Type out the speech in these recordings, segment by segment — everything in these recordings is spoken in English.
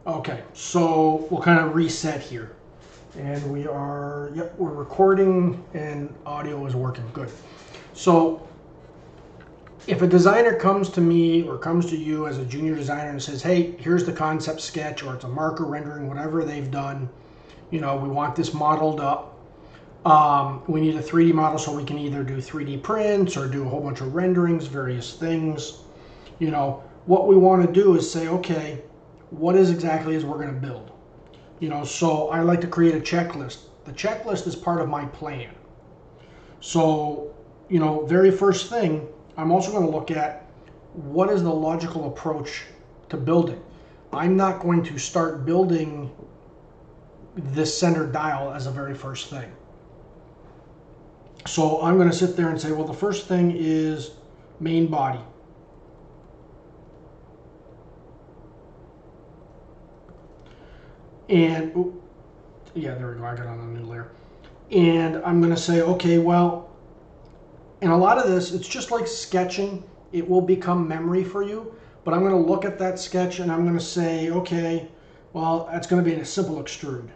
Okay, so we'll kind of reset here. And we are, yep, we're recording and audio is working. Good. So if a designer comes to me or comes to you as a junior designer and says, hey, here's the concept sketch, or it's a marker rendering, whatever they've done, you know, we want this modeled up. We need a 3D model so we can either do 3D prints or do a whole bunch of renderings, various things. You know, what we want to do is say, okay, what is exactly is we're going to build? You know, so I like to create a checklist. The checklist is part of my plan. So, you know, very first thing, I'm also going to look at what is the logical approach to building. I'm not going to start building this center dial as a very first thing. So I'm going to sit there and say, well, the first thing is main body. And, yeah, there we go, I got on a new layer. And I'm going to say, okay, well, and a lot of this, it's just like sketching. It will become memory for you. But I'm going to look at that sketch and I'm going to say, okay, well, that's going to be a simple extrude.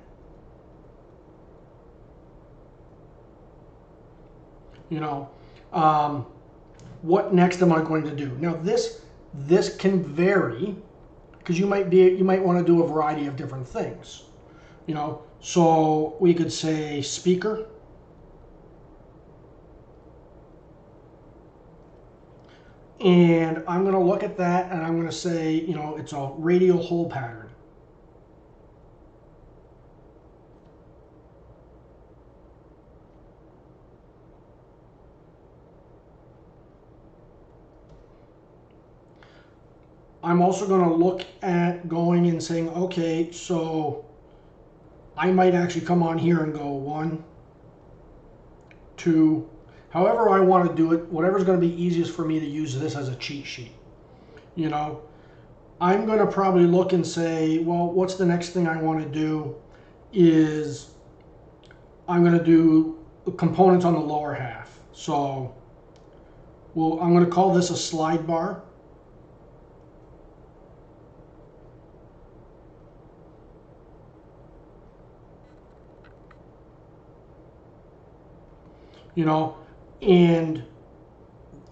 You know, what next am I going to do? Now this can vary because you might want to do a variety of different things. You know, so we could say speaker. And I'm going to look at that and I'm going to say, you know, it's a radial hole pattern. I'm also going to look at going and saying, okay, so I might actually come on here and go 1, 2, however I want to do it, whatever's going to be easiest for me to use this as a cheat sheet. You know, I'm going to probably look and say, well, what's the next thing I want to do is I'm going to do the components on the lower half. So I'm going to call this a slide bar. You know, and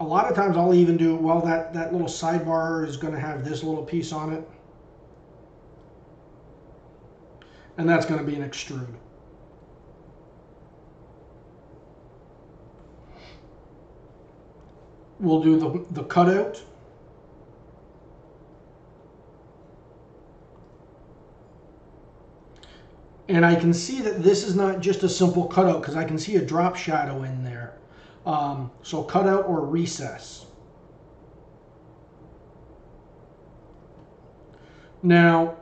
a lot of times I'll even do, well, that little sidebar is going to have this little piece on it. And that's going to be an extrude. We'll do the cutout. And I can see that this is not just a simple cutout because I can see a drop shadow in there. So cutout or recess. Now,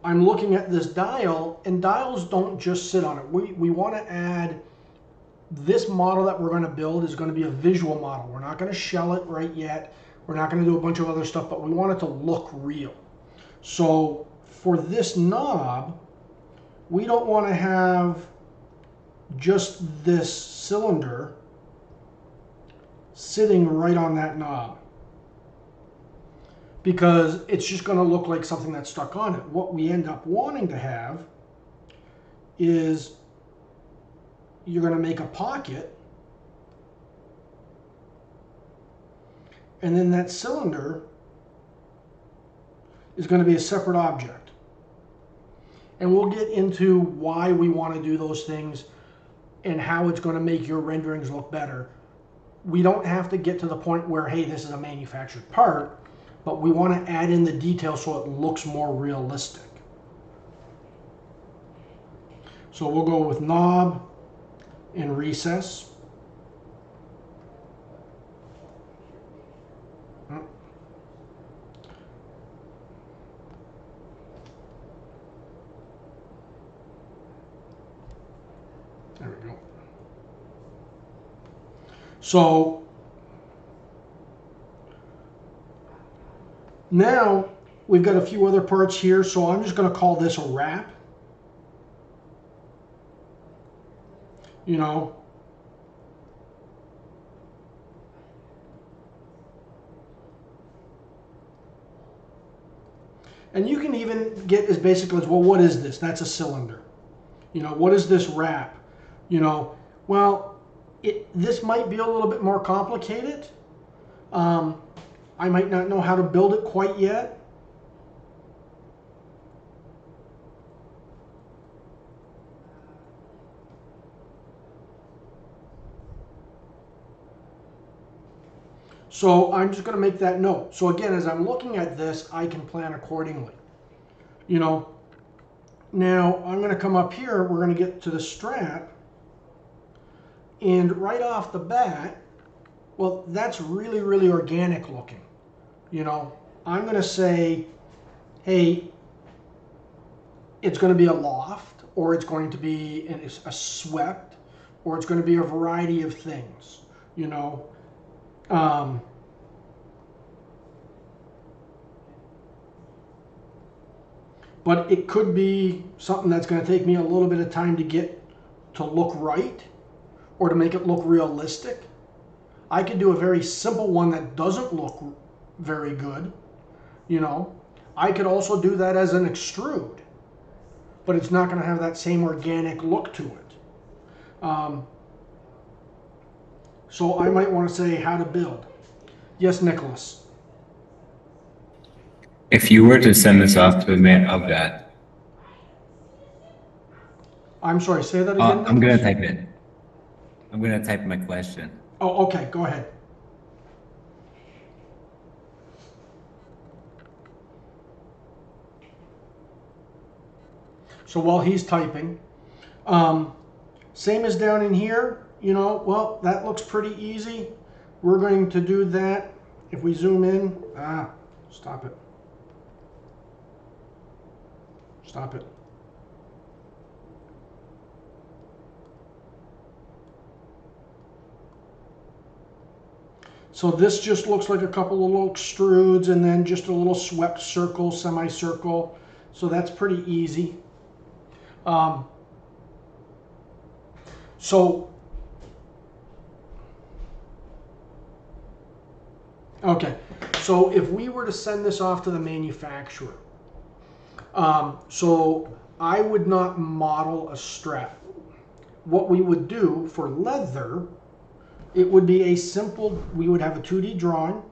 I'm looking at this dial, and dials don't just sit on it. We want to add, this model that we're going to build is going to be a visual model. We're not going to shell it right yet. We're not going to do a bunch of other stuff, but we want it to look real. So for this knob, we don't want to have just this cylinder sitting right on that knob, because it's just going to look like something that's stuck on it. What we end up wanting to have is you're going to make a pocket, and then that cylinder is going to be a separate object. And we'll get into why we want to do those things and how it's going to make your renderings look better. We don't have to get to the point where, hey, this is a manufactured part, but we want to add in the details so it looks more realistic. So we'll go with knob and recess. There we go. So now we've got a few other parts here, so I'm just going to call this a wrap. You know, And you can even get as basic as, well, what is this? That's a cylinder. You know, what is this wrap? You know, well, this might be a little bit more complicated. I might not know how to build it quite yet. So I'm just going to make that note. So again, as I'm looking at this, I can plan accordingly. You know, now I'm going to come up here. We're going to get to the strap. And right off the bat, well, that's really, really organic looking. You know, I'm going to say, hey, it's going to be a loft, or it's going to be a swept, or it's going to be a variety of things, you know. But it could be something that's going to take me a little bit of time to get to look right, or to make it look realistic. I could do a very simple one that doesn't look very good, you know. I could also do that as an extrude, but it's not going to have that same organic look to it. So I might want to say how to build. Yes, Nicholas. If you were to send this off to a man of that, I'm sorry, say that again. I'm going to type it. I'm going to type my question. Oh, okay, go ahead. So while he's typing, same as down in here, you know, well, that looks pretty easy. We're going to do that. If we zoom in, stop it. Stop it. So this just looks like a couple of little extrudes and then just a little swept circle, semicircle. So that's pretty easy. Okay, so if we were to send this off to the manufacturer, so I would not model a strap. What we would do for leather, it would be a simple, we would have a 2D drawing.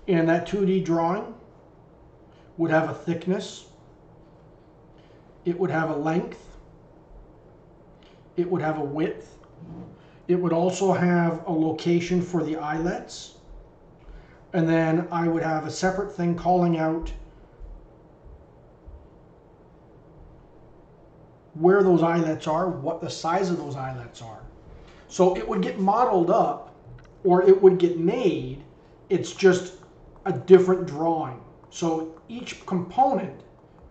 And that 2D drawing would have a thickness. It would have a length. It would have a width. It would also have a location for the eyelets. And then I would have a separate thing calling out where those eyelets are, what the size of those eyelets are. So it would get modeled up, or it would get made. It's just a different drawing. So each component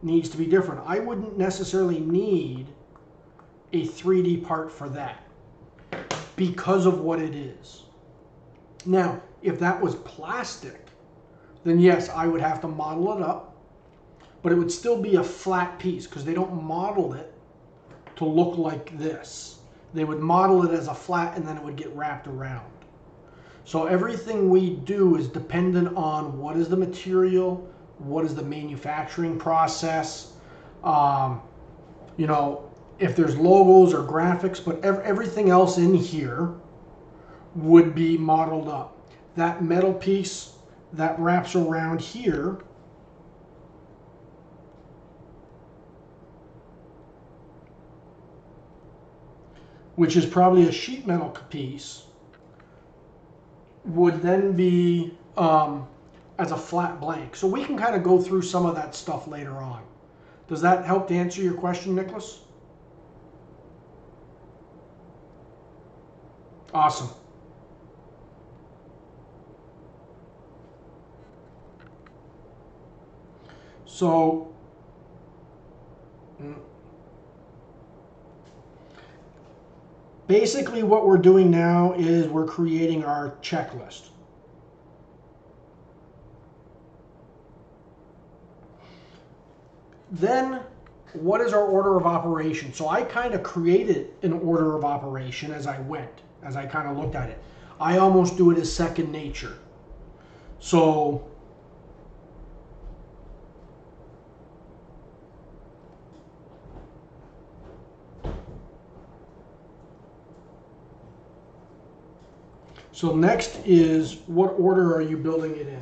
needs to be different. I wouldn't necessarily need a 3D part for that because of what it is. Now, if that was plastic, then yes, I would have to model it up, but it would still be a flat piece because they don't model it to look like this. They would model it as a flat and then it would get wrapped around. So everything we do is dependent on what is the material, what is the manufacturing process, you know, if there's logos or graphics, but everything else in here would be modeled up. That metal piece that wraps around here which is probably a sheet metal piece, would then be as a flat blank. So we can kind of go through some of that stuff later on. Does that help to answer your question, Nicholas? Awesome. So basically what we're doing now is we're creating our checklist. Then what is our order of operation? So I kind of created an order of operation as I went, as I kind of looked at it. I almost do it as second nature. So next is, what order are you building it in?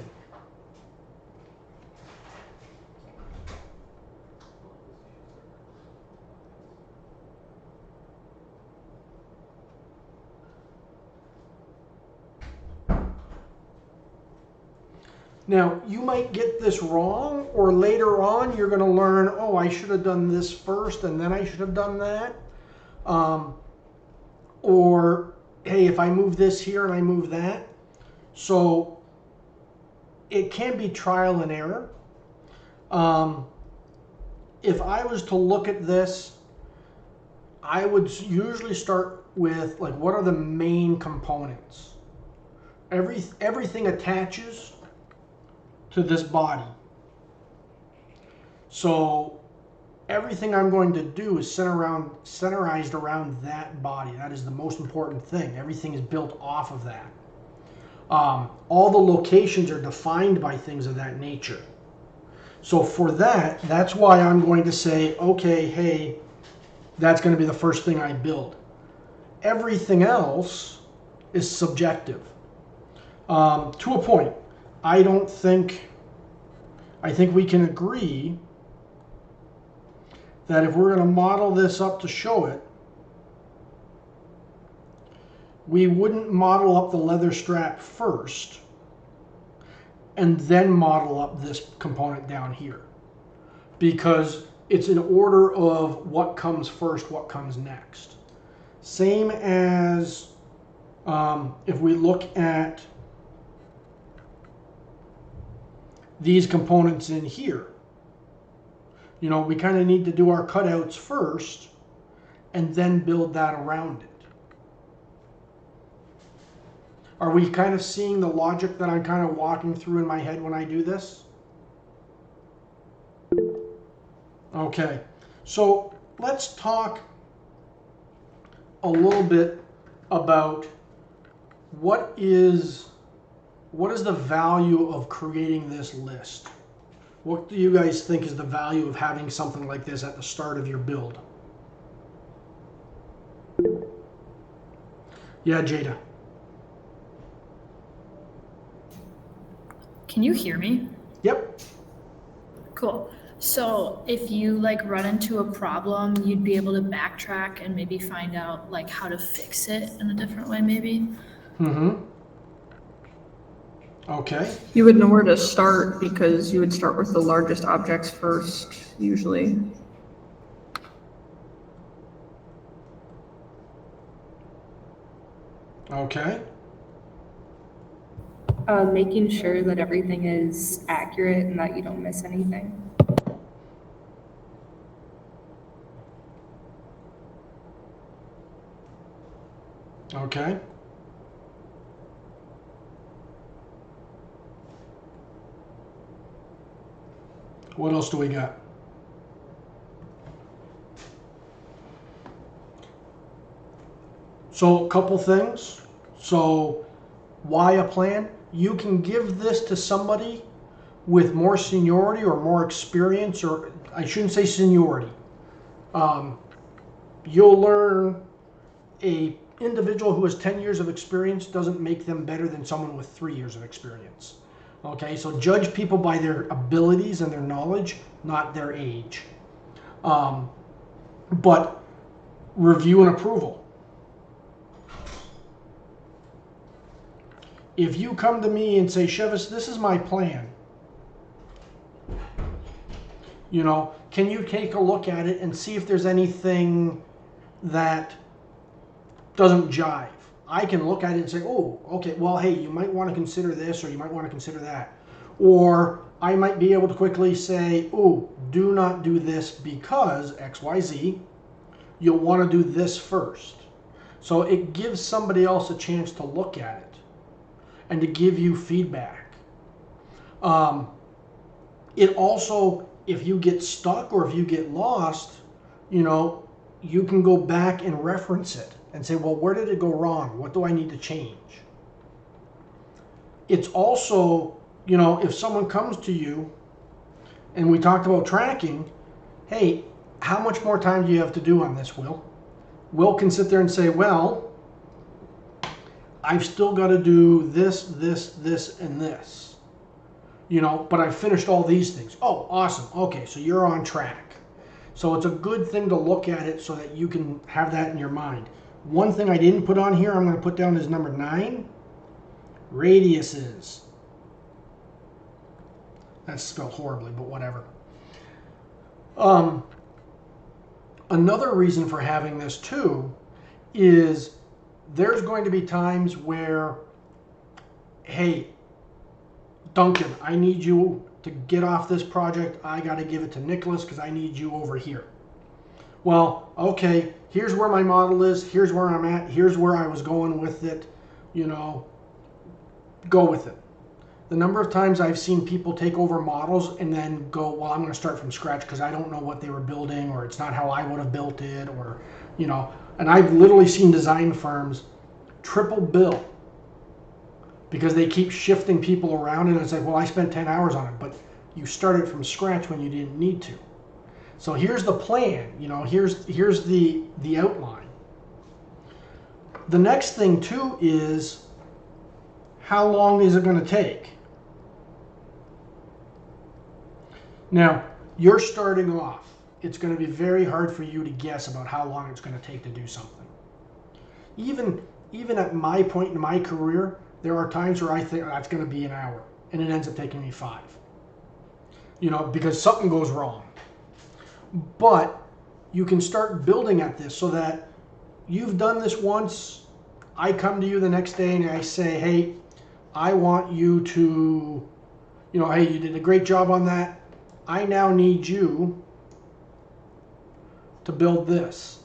Now, you might get this wrong, or later on you're going to learn, oh, I should have done this first and then I should have done that. Or, hey, if I move this here and I move that. So it can be trial and error. If I was to look at this, I would usually start with, like, what are the main components? Everything attaches to this body. So everything I'm going to do is centerized around that body. That is the most important thing. Everything is built off of that. All the locations are defined by things of that nature. So for that, that's why I'm going to say, okay, hey, that's going to be the first thing I build. Everything else is subjective. To a point. I think we can agree that if we're going to model this up to show it, we wouldn't model up the leather strap first and then model up this component down here, because it's in order of what comes first, what comes next. Same as if we look at these components in here. You know, we kind of need to do our cutouts first and then build that around it. Are we kind of seeing the logic that I'm kind of walking through in my head when I do this? Okay, so let's talk a little bit about what is the value of creating this list? What do you guys think is the value of having something like this at the start of your build? Yeah, Jada. Can you hear me? Yep. Cool. So if you like run into a problem, you'd be able to backtrack and maybe find out like how to fix it in a different way, maybe. Mm-hmm. Okay. You would know where to start because you would start with the largest objects first, usually. Okay. Making sure that everything is accurate and that you don't miss anything. Okay. What else do we got? So a couple things. So why a plan? You can give this to somebody with more seniority or more experience, or I shouldn't say seniority. You'll learn a individual who has 10 years of experience doesn't make them better than someone with 3 years of experience. Okay, so judge people by their abilities and their knowledge, not their age. But review and approval. If you come to me and say, Chevis, this is my plan, you know, can you take a look at it and see if there's anything that doesn't jive? I can look at it and say, oh, okay, well, hey, you might want to consider this or you might want to consider that. Or I might be able to quickly say, oh, do not do this because XYZ. You'll want to do this first. So it gives somebody else a chance to look at it and to give you feedback. It also if you get stuck or if you get lost, you know, you can go back and reference it and say, well, where did it go wrong? What do I need to change? It's also, you know, if someone comes to you and we talked about tracking, hey, how much more time do you have to do on this, Will? Will can sit there and say, well, I've still got to do this, and this. You know, but I've finished all these things. Oh, awesome. Okay, so you're on track. So it's a good thing to look at it so that you can have that in your mind. One thing I didn't put on here, I'm going to put down as number 9, radiuses. That's spelled horribly, but whatever. Another reason for having this too is there's going to be times where, hey, Duncan, I need you to get off this project. I got to give it to Nicholas because I need you over here. Well, okay, here's where my model is. Here's where I'm at. Here's where I was going with it. You know, go with it. The number of times I've seen people take over models and then go, well, I'm going to start from scratch because I don't know what they were building, or it's not how I would have built it, or, you know, and I've literally seen design firms triple bill because they keep shifting people around, and it's like, well, I spent 10 hours on it, but you started from scratch when you didn't need to. So here's the plan, you know, here's the outline. The next thing too is, how long is it going to take? Now, you're starting off. It's going to be very hard for you to guess about how long it's going to take to do something. Even at my point in my career, there are times where I think that's going to be an hour, and it ends up taking me 5. You know, because something goes wrong. But you can start building at this so that you've done this once. I come to you the next day and I say, hey, I want you to, you know, hey, you did a great job on that. I now need you to build this.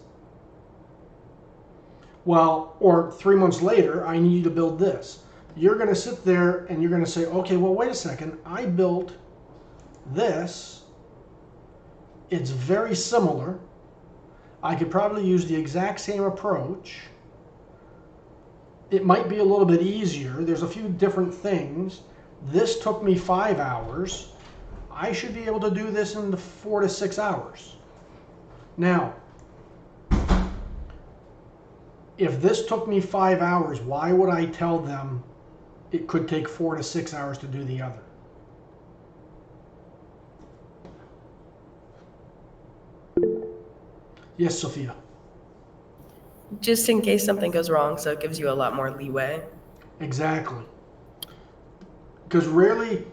Well, or 3 months later, I need you to build this. You're going to sit there and you're going to say, okay, well, wait a second. I built this. It's very similar. I could probably use the exact same approach. It might be a little bit easier. There's a few different things. This took me 5 hours. I should be able to do this in 4 to 6 hours. Now, if this took me 5 hours, why would I tell them it could take 4 to 6 hours to do the other? Yes, Sophia. Just in case something goes wrong, so it gives you a lot more leeway. Exactly. Because rarely,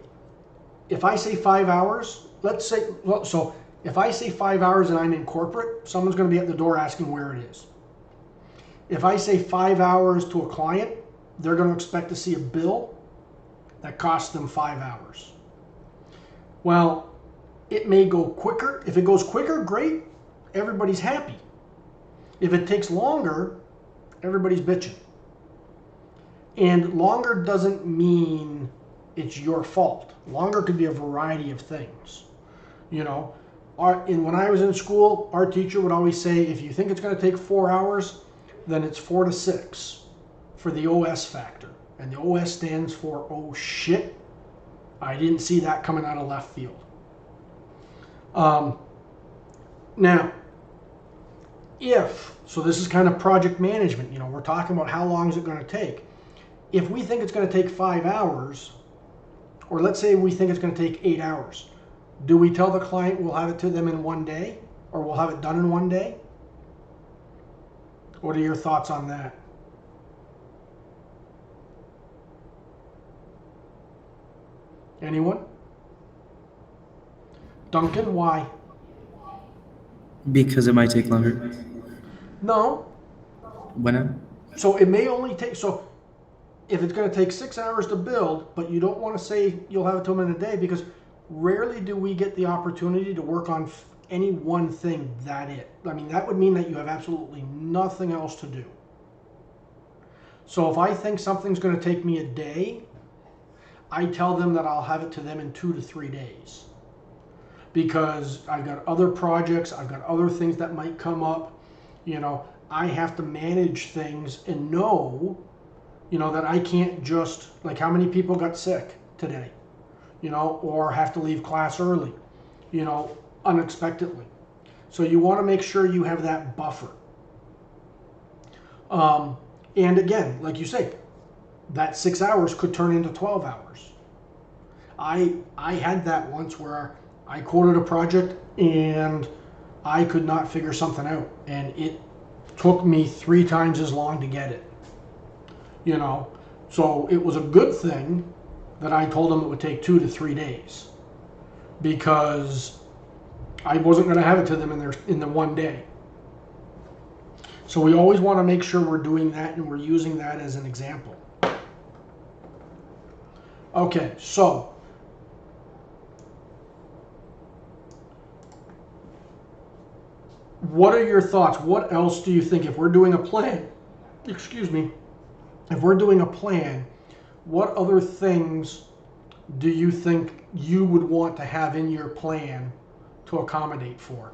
if I say 5 hours, let's say, well, so if I say 5 hours and I'm in corporate, someone's going to be at the door asking where it is. If I say 5 hours to a client, they're going to expect to see a bill that costs them 5 hours. Well, it may go quicker. If it goes quicker, great. Everybody's happy. If it takes longer, everybody's bitching. And longer doesn't mean it's your fault. Longer could be a variety of things. You know, when I was in school, our teacher would always say, if you think it's going to take 4 hours, then it's 4 to 6 for the OS factor. And the OS stands for, oh shit, I didn't see that coming out of left field. Now, so this is kind of project management, you know, we're talking about how long is it going to take. If we think it's going to take 5 hours, or let's say we think it's going to take 8 hours, do we tell the client we'll have it to them in 1 day, or we'll have it done in 1 day? What are your thoughts on that? Anyone? Duncan, why? Because it might take longer. No. When? So it may only take, so if it's going to take 6 hours to build, but you don't want to say you'll have it to them in a day, because rarely do we get the opportunity to work on any one thing that would mean that you have absolutely nothing else to do. So if I think something's going to take me a day, I tell them that I'll have it to them in 2 to 3 days. because I've got other projects, I've got other things that might come up. You know, I have to manage things and know, you know, that I can't just, like, how many people got sick today, you know, or have to leave class early, you know, unexpectedly. So you want to make sure you have that buffer. And again, like you say, that 6 hours could turn into 12 hours. I had that once where I quoted a project and I could not figure something out, and it took me 3 times as long to get it. You know, so it was a good thing that I told them it would take 2 to 3 days, because I wasn't going to have it to them in the one day. So we always want to make sure we're doing that and we're using that as an example. Okay, so what are your thoughts? What else do you think, if we're doing a plan, excuse me, if we're doing a plan, what other things do you think you would want to have in your plan to accommodate for?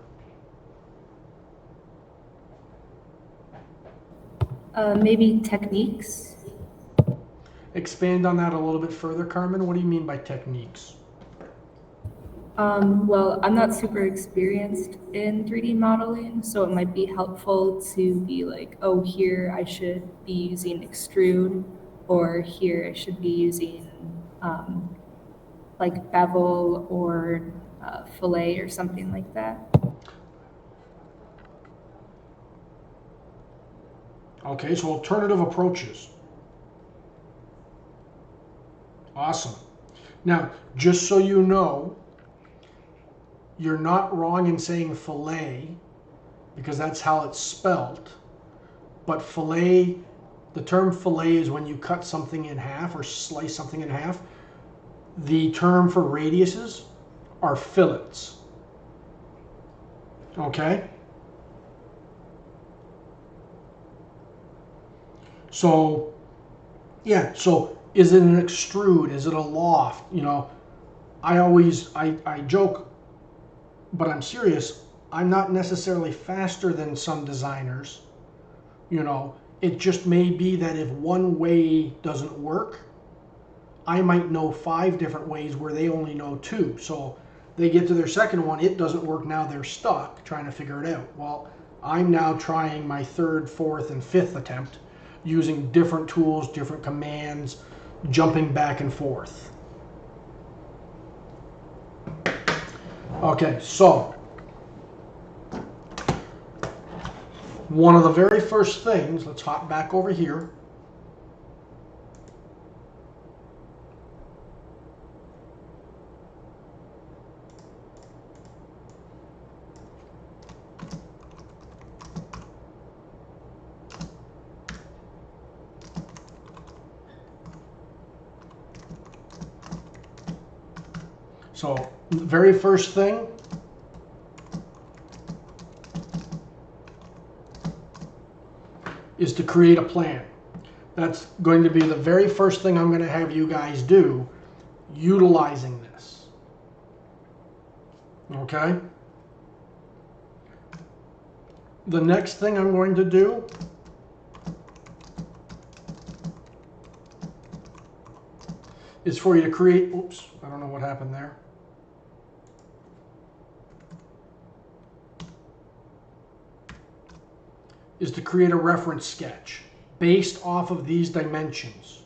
Maybe techniques. Expand on that a little bit further, Carmen. What do you mean by techniques? Well, I'm not super experienced in 3D modeling, so it might be helpful to be like, oh, here I should be using extrude, or here I should be using like bevel or fillet or something like that. Okay, so alternative approaches. Awesome. Now, just so you know, you're not wrong in saying fillet, because that's how it's spelled. But fillet, the term fillet is when you cut something in half or slice something in half. The term for radiuses are fillets. Okay? So, yeah, so is it an extrude? Is it a loft? You know, I joke, but I'm serious. I'm not necessarily faster than some designers. You know, it just may be that if one way doesn't work, I might know 5 different ways where they only know 2. So they get to their second one, it doesn't work, now they're stuck trying to figure it out. Well, I'm now trying my 3rd, 4th, and 5th attempt using different tools, different commands, jumping back and forth. Okay, so one of the very first things, let's hop back over here. So, the very first thing is to create a plan. That's going to be the very first thing I'm going to have you guys do, utilizing this. Okay? The next thing I'm going to do is for you to create, oops, I don't know what happened there. Is to create a reference sketch based off of these dimensions.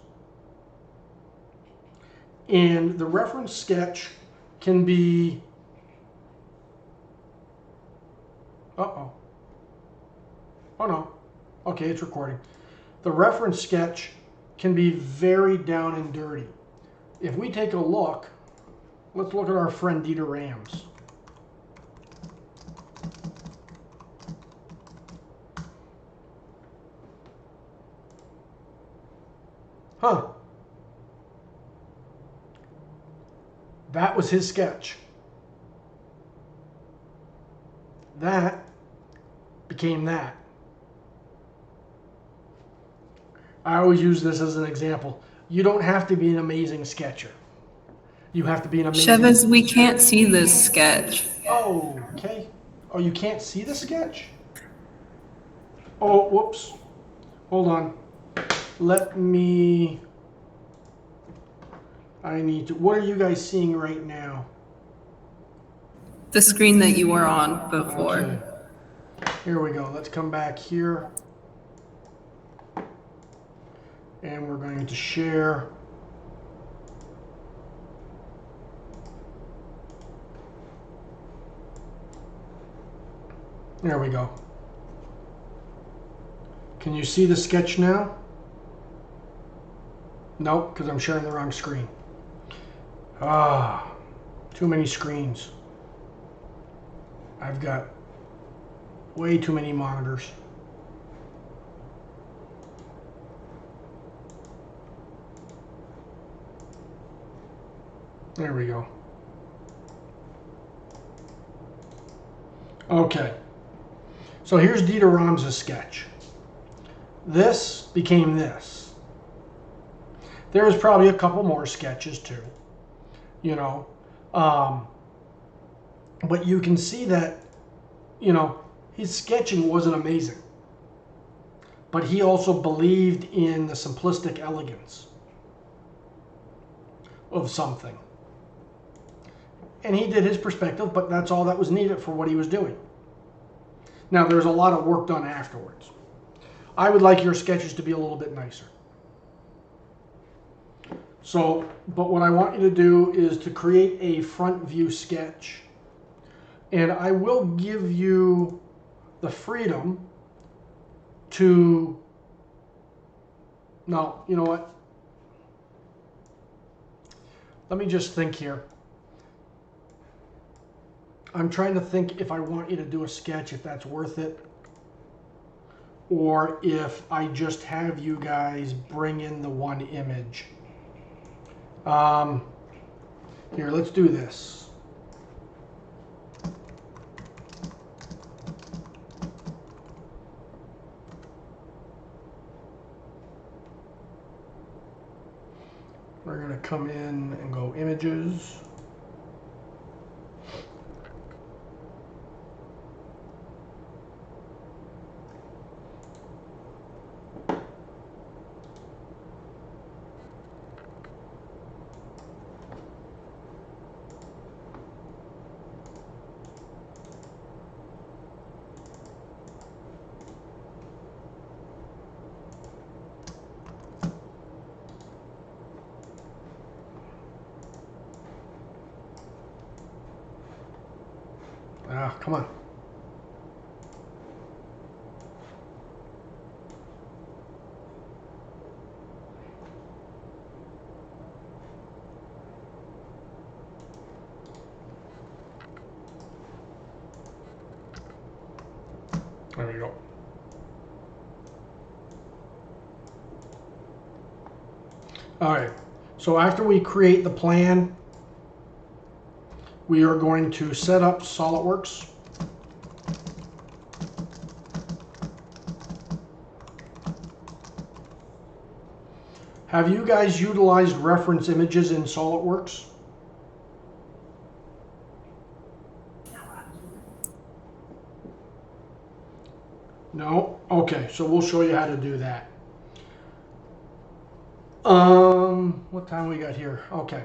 And the reference sketch can be, oh no, okay, it's recording. The reference sketch can be very down and dirty. If we take a look, let's look at our friend Dieter Rams. Huh. That was his sketch. That became that. I always use this as an example. You don't have to be an amazing sketcher. You have to be an amazing. Chavez, we can't see this sketch. Oh, okay. Oh, you can't see the sketch? Oh, whoops. Hold on. Let me. I need to. What are you guys seeing right now? The screen that you were on before. Okay. Here we go. Let's come back here. And we're going to share. There we go. Can you see the sketch now? Nope, because I'm sharing the wrong screen. Ah, too many screens. I've got way too many monitors. There we go. Okay. So here's Dieter Ram's sketch. This became this. There was probably a couple more sketches too, you know. But you can see that, you know, his sketching wasn't amazing. But he also believed in the simplistic elegance of something. And he did his perspective, but that's all that was needed for what he was doing. Now, there's a lot of work done afterwards. I would like your sketches to be a little bit nicer. So, but what I want you to do is to create a front view sketch. And I will give you the freedom to, no, you know what? Let me just think here. I'm trying to think if I want you to do a sketch, if that's worth it. Or if I just have you guys bring in the one image. Here, let's do this. We're going to come in and go images. Ah, come on. There we go. All right. So after we create the plan, we are going to set up SolidWorks. Have you guys utilized reference images in SolidWorks? No? Okay, so we'll show you how to do that. What time we got here? Okay.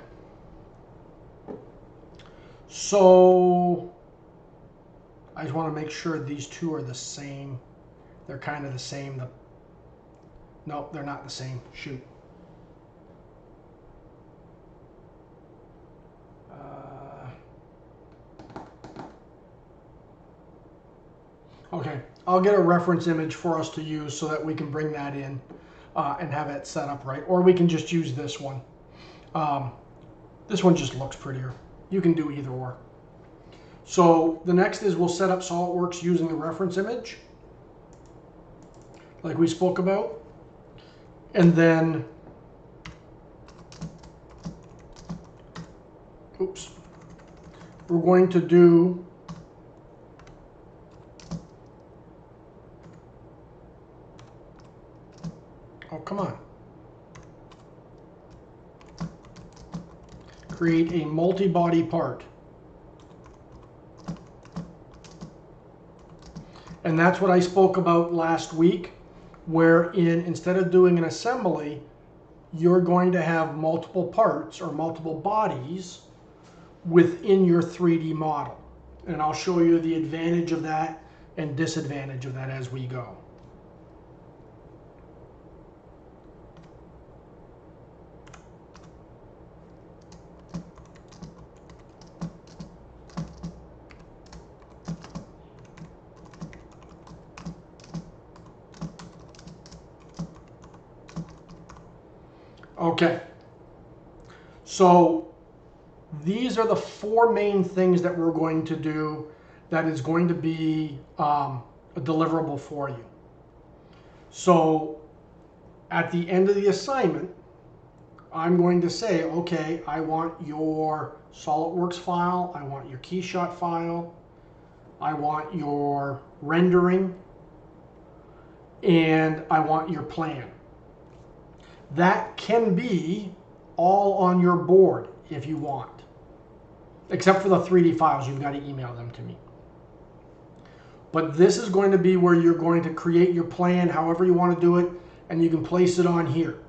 So I just want to make sure these two are the same. They're kind of the same. Nope, they're not the same. Shoot. Okay, I'll get a reference image for us to use so that we can bring that in and have it set up right. Or we can just use this one. This one just looks prettier. You can do either or. So the next is we'll set up SolidWorks using the reference image, like we spoke about. And then, oops, we're going to do come on. create a multi-body part. And that's what I spoke about last week, wherein instead of doing an assembly, you're going to have multiple parts or multiple bodies within your 3D model. And I'll show you the advantage of that and disadvantage of that as we go. Okay, so these are the four main things that we're going to do that is going to be a deliverable for you. So at the end of the assignment, I'm going to say, okay, I want your SolidWorks file, I want your KeyShot file, I want your rendering, and I want your plan. That can be all on your board if you want. Except for the 3D files, you've got to email them to me. But this is going to be where you're going to create your plan, however you want to do it, and you can place it on here.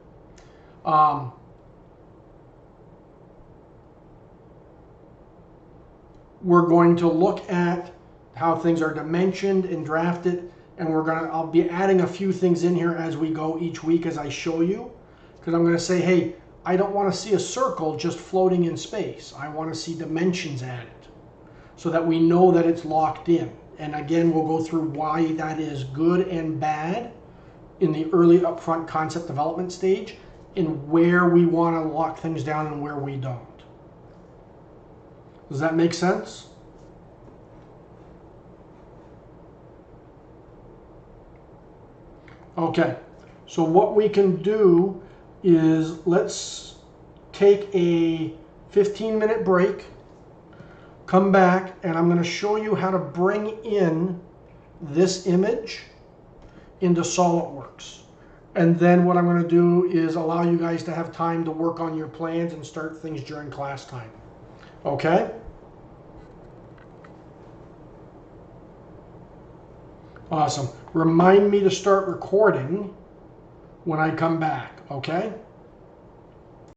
We're going to look at how things are dimensioned and drafted, and I'll be adding a few things in here as we go each week as I show you. Because I'm going to say, hey, I don't want to see a circle just floating in space. I want to see dimensions added so that we know that it's locked in. And again, we'll go through why that is good and bad in the early upfront concept development stage and where we want to lock things down and where we don't. Does that make sense? Okay, so what we can do is let's take a 15-minute break, come back, and I'm going to show you how to bring in this image into SolidWorks. And then what I'm going to do is allow you guys to have time to work on your plans and start things during class time. Okay? Awesome. Remind me to start recording when I come back, okay?